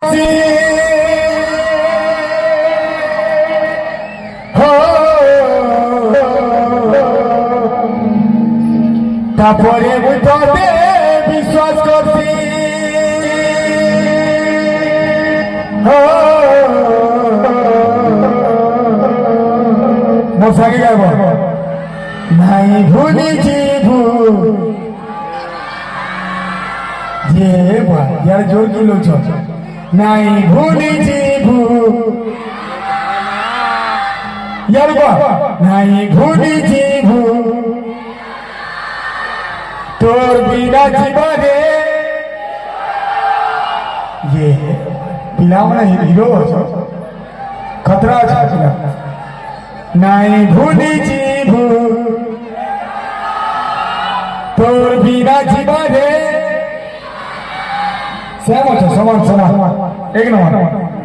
করছি তারপরে বুঝতে বিশ্বাস করছি মশাকে যাব নাই ভুলিছি যে यार जोर की लो नहीं भूलिছি यार नहीं भूलिছি তোর বিনা জীবনে ये पिलावना हिरो खतरा छाछला नहीं भूलिছি তোর বিনা জীবনে समान समान एक नंबर